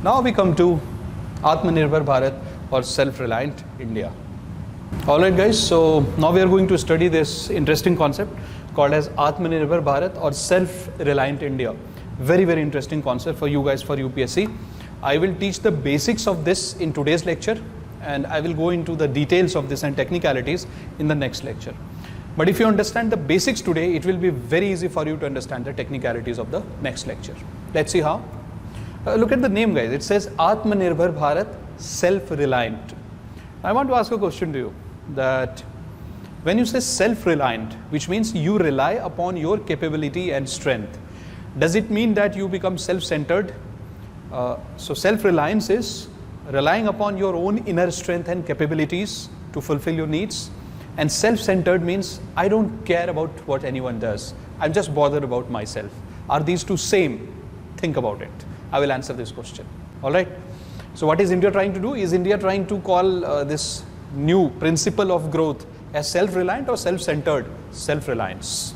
Now we come to Atmanirbhar Bharat or self-reliant India. Alright guys, so now we are going to study this interesting concept called as Atmanirbhar Bharat or self-reliant India. Very interesting concept for you guys for UPSC. I will teach the basics of this in today's lecture, and I will go into the details of this and technicalities in the next lecture. But if you understand the basics today, it will be very easy for you to understand the technicalities of the next lecture. Let's see how. Look at the name guys, it says Atmanirbhar Bharat, self-reliant. I want to ask a question to you, that when you say self-reliant, which means you rely upon your capability and strength, does it mean that you become self-centered? So self-reliance is relying upon your own inner strength and capabilities to fulfill your needs, and self-centered means I don't care about what anyone does, I'm just bothered about myself. Are these two same? Think about it. I will answer this question. Alright. So what is India trying to do? Is India trying to call this new principle of growth as self-reliant or self-centered? Self-reliance.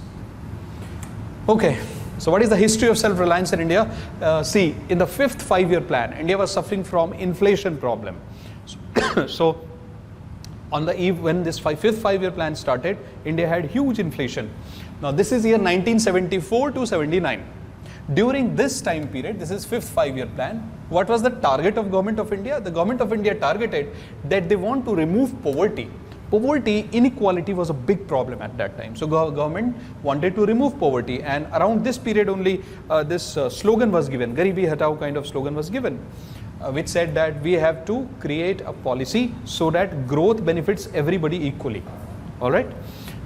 Okay. So what is the history of self-reliance in India? See, in the 5th five-year plan, India was suffering from inflation problem. So on the eve when this 5th five-year plan started, India had huge inflation. Now this is year 1974 to 79. During this time period, this is 5th five-year plan, what was the target of Government of India? The Government of India targeted that they want to remove poverty. Poverty, inequality was a big problem at that time. So government wanted to remove poverty, and around this period only this slogan was given, Garibi Hatao kind of slogan was given, which said that we have to create a policy so that growth benefits everybody equally. Alright.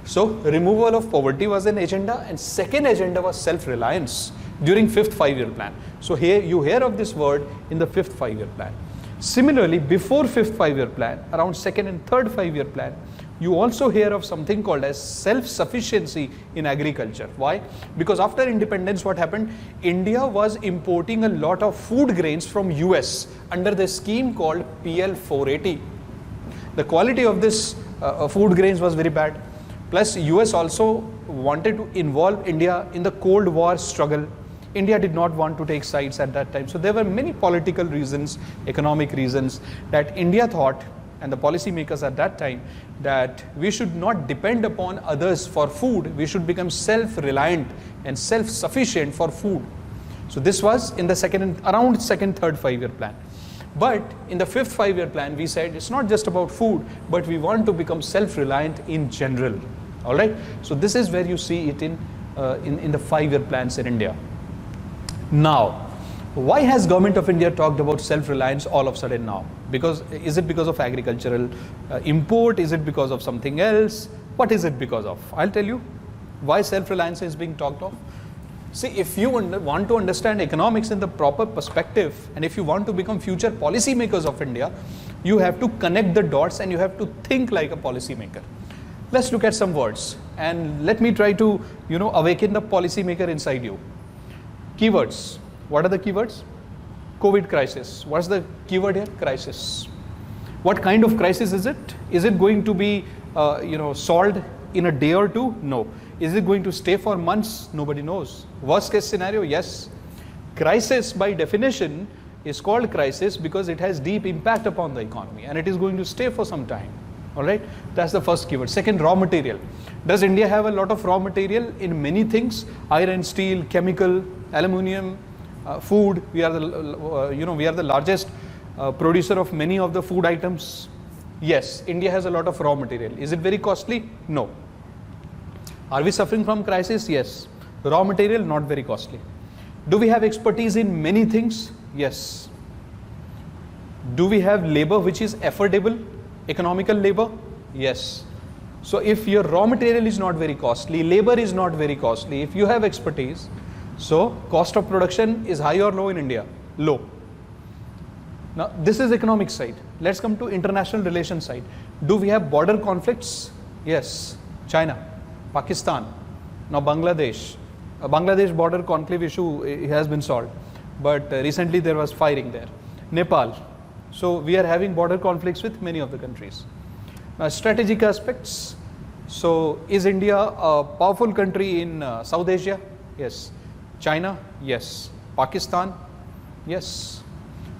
So removal of poverty was an agenda, and second agenda was self-reliance during 5th five-year plan. So here you hear of this word in the 5th five-year plan. Similarly, before 5th five-year plan, around 2nd and 3rd five-year plan, you also hear of something called as self-sufficiency in agriculture. Why? Because after independence, what happened? India was importing a lot of food grains from US under the scheme called PL 480. The quality of this food grains was very bad. Plus, US also wanted to involve India in the Cold War struggle. India did not want to take sides at that time. So there were many political reasons, economic reasons that India thought, and the policymakers at that time, that we should not depend upon others for food. We should become self-reliant and self-sufficient for food. So this was in the around 2nd, 3rd five-year plan. But in the 5th five-year plan, we said it's not just about food, but we want to become self-reliant in general. All right. So this is where you see it in the 5-year plans in India. Now, why has Government of India talked about self-reliance all of a sudden now? Is it because of agricultural import? Is it because of something else? What is it because of? I'll tell you why self-reliance is being talked of. See, if you want to understand economics in the proper perspective, and if you want to become future policymakers of India, you have to connect the dots and you have to think like a policymaker. Let's look at some words, and let me try to, awaken the policymaker inside you. Keywords. What are the keywords? COVID crisis. What's the keyword here? Crisis. What kind of crisis is it? Is it going to be, solved in a day or two? No. Is it going to stay for months? Nobody knows. Worst case scenario? Yes. Crisis by definition is called crisis because it has deep impact upon the economy, and it is going to stay for some time. All right. That's the first keyword. Second, raw material. Does India have a lot of raw material in many things? Iron, steel, chemical, aluminium, food. We are the largest producer of many of the food items. Yes, India has a lot of raw material. Is it very costly? No. Are we suffering from crisis? Yes. Raw material, not very costly. Do we have expertise in many things? Yes. Do we have labor which is affordable? Economical labor? Yes. So if your raw material is not very costly, labor is not very costly, if you have expertise, so cost of production is high or low in India? Low. Now this is economic side. Let's come to international relations side. Do we have border conflicts? Yes. China, Pakistan, now Bangladesh. Bangladesh border conclave issue has been solved, but recently there was firing there. Nepal. So we are having border conflicts with many of the countries. Strategic aspects. So is India a powerful country in South Asia? Yes. China? Yes. Pakistan? Yes.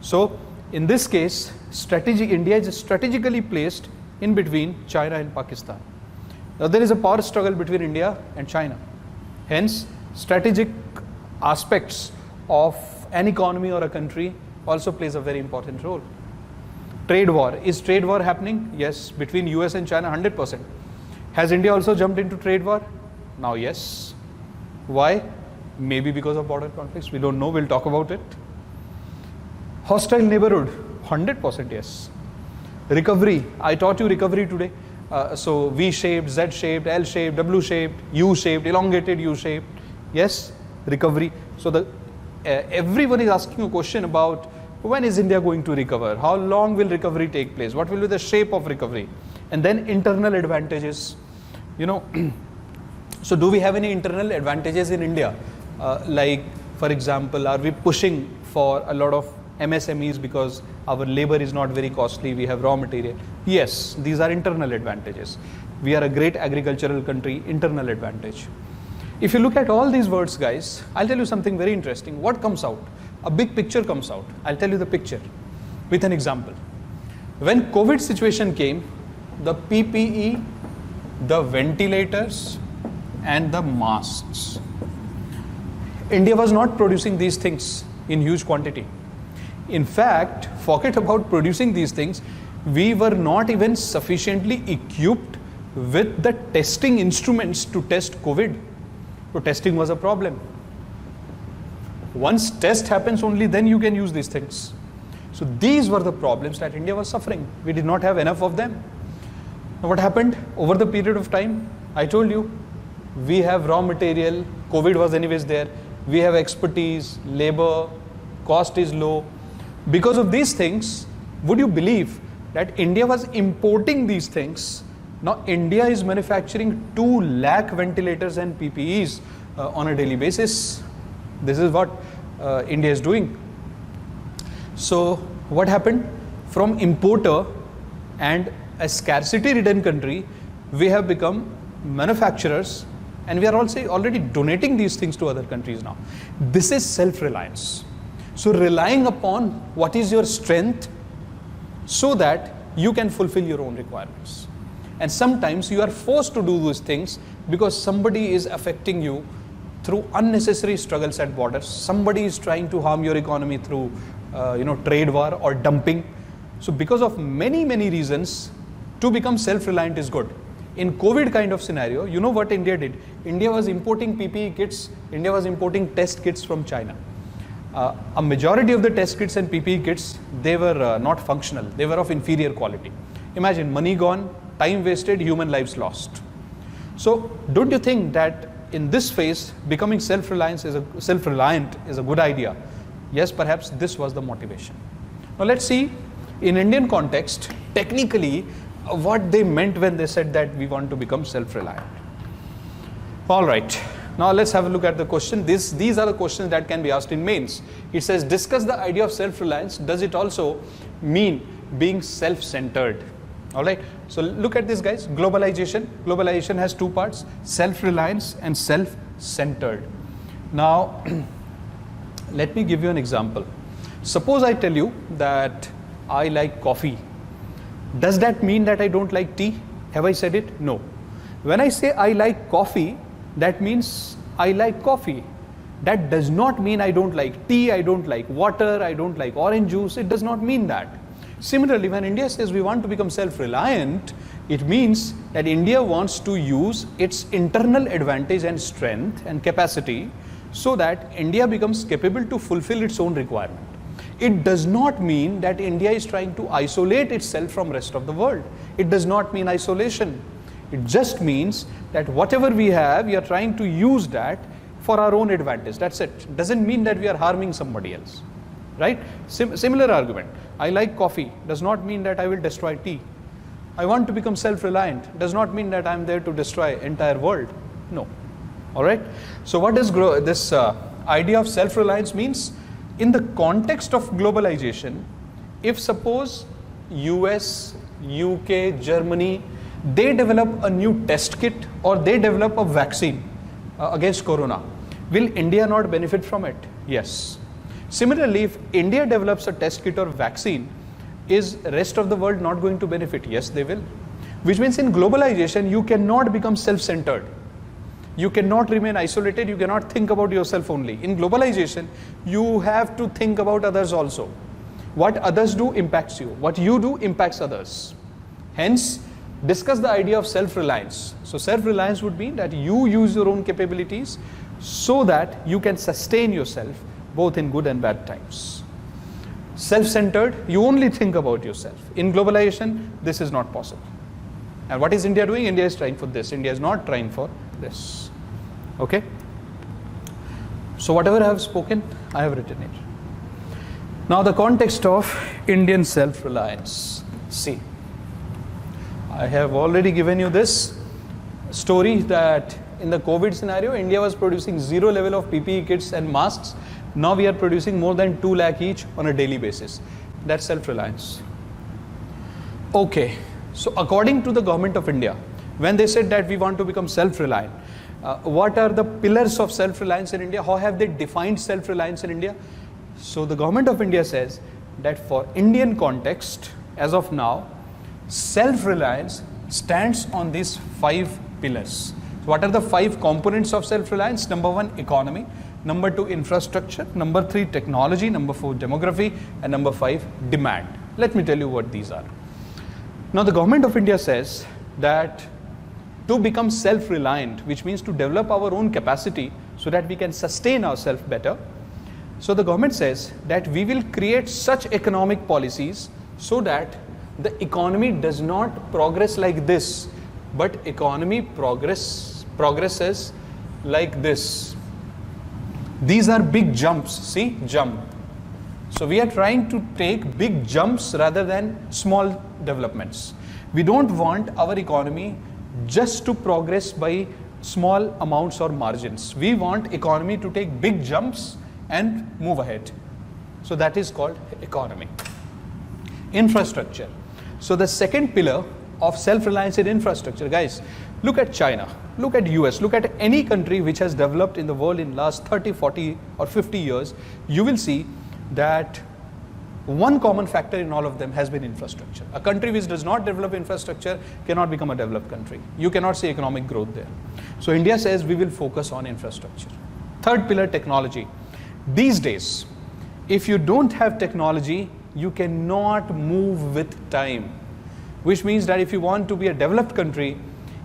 So in this case, India is strategically placed in between China and Pakistan. Now there is a power struggle between India and China. Hence, strategic aspects of an economy or a country also plays a very important role. Trade war. Is trade war happening? Yes. Between US and China, 100%. Has India also jumped into trade war? Now, yes. Why? Maybe because of border conflicts. We don't know. We'll talk about it. Hostile neighborhood. 100% yes. Recovery. I taught you recovery today. So V-shaped, Z-shaped, L-shaped, W-shaped, U-shaped, elongated U-shaped. Yes, recovery. So everyone is asking a question about when is India going to recover? How long will recovery take place? What will be the shape of recovery? And then internal advantages. You know, so do we have any internal advantages in India? Like, for example, are we pushing for a lot of MSMEs because our labor is not very costly, we have raw material? Yes, these are internal advantages. We are a great agricultural country, internal advantage. If you look at all these words, guys, I'll tell you something very interesting. What comes out? A big picture comes out. I'll tell you the picture with an example. When COVID situation came, the PPE, the ventilators, and the masks, India was not producing these things in huge quantity. In fact, forget about producing these things, we were not even sufficiently equipped with the testing instruments to test COVID. So testing was a problem. Once test happens, only then you can use these things. So these were the problems that India was suffering. We did not have enough of them. Now what happened over the period of time? I told you, we have raw material, COVID was anyways there, we have expertise, labor, cost is low. Because of these things, would you believe that India was importing these things? Now India is manufacturing 2 lakh ventilators and PPEs on a daily basis. This is what India is doing. So what happened? From importer and a scarcity-ridden country, we have become manufacturers, and we are also already donating these things to other countries now. This is self-reliance. So relying upon what is your strength so that you can fulfill your own requirements. And sometimes you are forced to do those things because somebody is affecting you through unnecessary struggles at borders. Somebody is trying to harm your economy through trade war or dumping. So because of many reasons, to become self-reliant is good. In COVID kind of scenario, you know what India did? India was importing PPE kits, India was importing test kits from China. A majority of the test kits and PPE kits, they were not functional, they were of inferior quality. Imagine money gone, time wasted, human lives lost. So don't you think that in this phase, becoming self-reliant is a good idea? Yes, perhaps this was the motivation. Now let's see, in Indian context, technically, what they meant when they said that we want to become self-reliant. All right, now let's have a look at the question. These are the questions that can be asked in mains. It says, discuss the idea of self-reliance. Does it also mean being self-centered? All right, so look at this, guys. Globalization. Globalization has 2 parts, self-reliance and self-centered. Now, let me give you an example. Suppose I tell you that I like coffee. Does that mean that I don't like tea? Have I said it? No. When I say I like coffee, that means I like coffee. That does not mean I don't like tea, I don't like water, I don't like orange juice. It does not mean that. Similarly, when India says we want to become self-reliant, it means that India wants to use its internal advantage and strength and capacity so that India becomes capable to fulfill its own requirement. It does not mean that India is trying to isolate itself from rest of the world. It does not mean isolation. It just means that whatever we have, we are trying to use that for our own advantage. That's it. It doesn't mean that we are harming somebody else. Right? Similar argument. I like coffee. Does not mean that I will destroy tea. I want to become self-reliant. Does not mean that I'm there to destroy entire world. No. All right. So what does this idea of self-reliance means? In the context of globalization, if suppose US, UK, Germany, they develop a new test kit or they develop a vaccine against corona, will India not benefit from it? Yes. Similarly, if India develops a test kit or vaccine, is rest of the world not going to benefit? Yes, they will. Which means in globalization, you cannot become self-centered. You cannot remain isolated. You cannot think about yourself only. In globalization, you have to think about others also. What others do impacts you. What you do impacts others. Hence, discuss the idea of self-reliance. So self-reliance would mean that you use your own capabilities so that you can sustain yourself both in good and bad times. Self-centered, you only think about yourself. In globalization, this is not possible. And what is India doing? India is trying for this. India is not trying for this. Okay? So whatever I have spoken, I have written it. Now the context of Indian self-reliance. See, I have already given you this story that in the COVID scenario, India was producing zero level of PPE kits and masks. Now we are producing more than 2 lakh each on a daily basis. That's self-reliance. Okay, so according to the government of India, when they said that we want to become self-reliant, what are the pillars of self-reliance in India? How have they defined self-reliance in India? So the government of India says that for Indian context, as of now, self-reliance stands on these 5 pillars. So what are the 5 components of self-reliance? Number 1, economy. Number 2, infrastructure. Number 3, technology. Number 4, demography. And number 5, demand. Let me tell you what these are. Now the government of India says that to become self-reliant, which means to develop our own capacity so that we can sustain ourselves better. So the government says that we will create such economic policies so that the economy does not progress like this, but economy progresses like this. These are big jumps. See, jump. So we are trying to take big jumps rather than small developments. We don't want our economy just to progress by small amounts or margins. We want economy to take big jumps and move ahead. So that is called economy. Infrastructure. So the second pillar of self-reliance in infrastructure, guys, look at China, look at US, look at any country which has developed in the world in last 30, 40 or 50 years, you will see that one common factor in all of them has been infrastructure. A country which does not develop infrastructure cannot become a developed country. You cannot see economic growth there. So India says we will focus on infrastructure. Third pillar, technology. These days, if you don't have technology, you cannot move with time. Which means that if you want to be a developed country,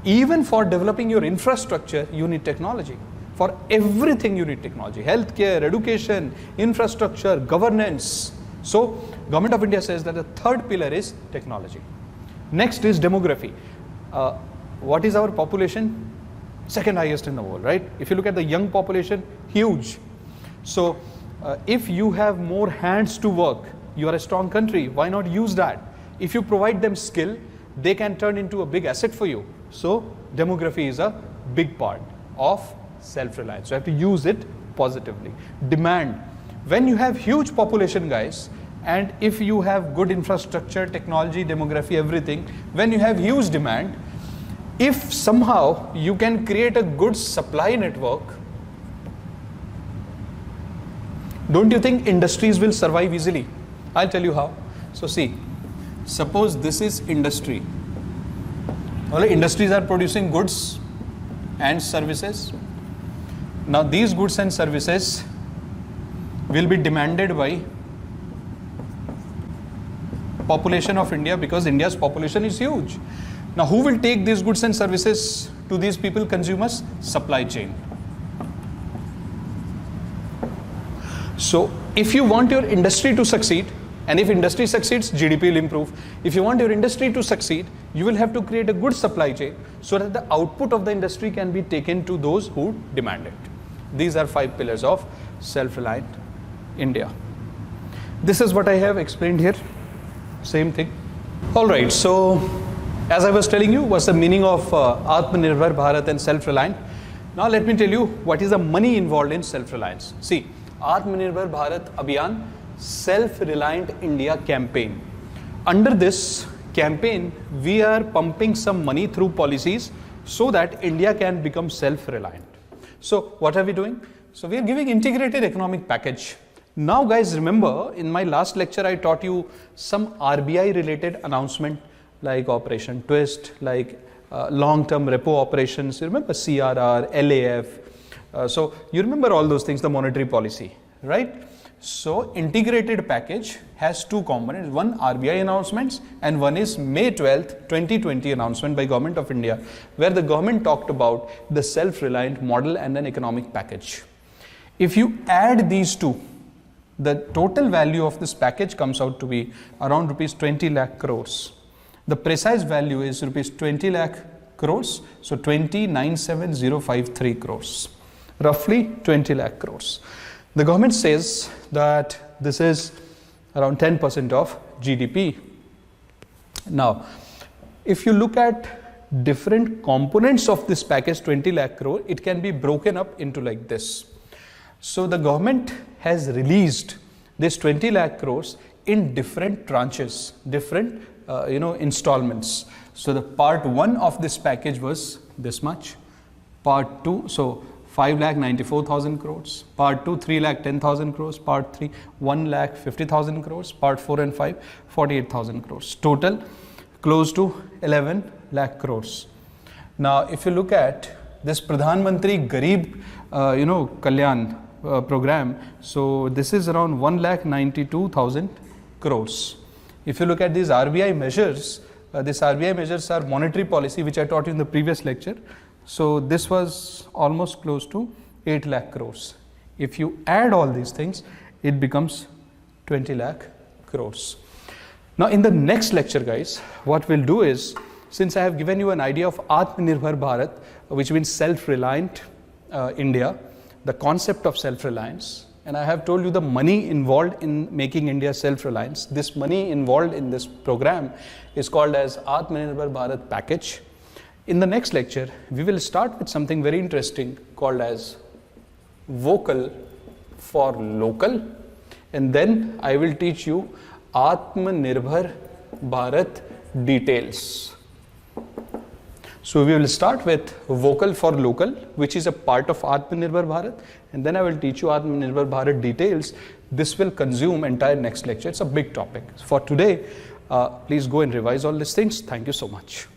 even for developing your infrastructure, you need technology. For everything you need technology. Healthcare, education, infrastructure, governance. So, Government of India says that the third pillar is technology. Next is demography. What is our population? Second highest in the world, right? If you look at the young population, huge. So, if you have more hands to work, you are a strong country. Why not use that? If you provide them skill, they can turn into a big asset for you. So, demography is a big part of self-reliance. So, you have to use it positively. Demand. When you have huge population, guys, and if you have good infrastructure, technology, demography, everything, when you have huge demand, if somehow you can create a good supply network, don't you think industries will survive easily? I'll tell you how. So see, suppose this is industry. All right, industries are producing goods and services. Now these goods and services will be demanded by population of India because India's population is huge. Now who will take these goods and services to these people, consumers? Supply chain. So if you want your industry to succeed, and if industry succeeds, GDP will improve. If you want your industry to succeed, you will have to create a good supply chain so that the output of the industry can be taken to those who demand it. These are 5 pillars of self-reliant India. This is what I have explained here. Same thing. All right, so as I was telling you, what's the meaning of Atmanirbhar Bharat and self-reliant? Now let me tell you what is the money involved in self-reliance. See, Atmanirbhar Bharat Abhiyan, Self-Reliant India campaign. Under this campaign, we are pumping some money through policies so that India can become self-reliant. So what are we doing? So we are giving integrated economic package. Now guys, remember in my last lecture I taught you some RBI related announcement like Operation Twist, like long-term repo operations. You remember CRR, LAF. So you remember all those things, the monetary policy, right? So integrated package has two components, one RBI announcements and one is May 12th, 2020 announcement by Government of India, where the government talked about the self-reliant model and an economic package. If you add these two, the total value of this package comes out to be around rupees 20 lakh crores. The precise value is rupees 20 lakh crores, so 297053 crores, roughly 20 lakh crores. The government says that this is around 10% of GDP. Now, if you look at different components of this package 20 lakh crore, it can be broken up into like this. So the government has released this 20 lakh crores in different tranches, different installments. So the part 1 of this package was this much, part 2, so 5,94,000 crores, part 2 3,10,000 crores, part 3 1,50,000 crores, part 4 and 5 48,000 crores, total close to 11 lakh crores. Now if you look at this Pradhan Mantri Garib Kalyan program, so this is around 1,92,000 crores. If you look at these RBI measures, these RBI measures are monetary policy, which I taught you in the previous lecture. So this was almost close to 8 lakh crores. If you add all these things, it becomes 20 lakh crores. Now in the next lecture guys, what we'll do is, since I have given you an idea of Atmanirbhar Bharat, which means self-reliant India, the concept of self-reliance, and I have told you the money involved in making India self-reliant. This money involved in this program is called as Atmanirbhar Bharat package. In the next lecture, we will start with something very interesting called as vocal for local, and then I will teach you Atmanirbhar Bharat details. So we will start with vocal for local, which is a part of Atmanirbhar Bharat, and then I will teach you Atmanirbhar Bharat details. This will consume entire next lecture. It's a big topic. For today, please go and revise all these things. Thank you so much.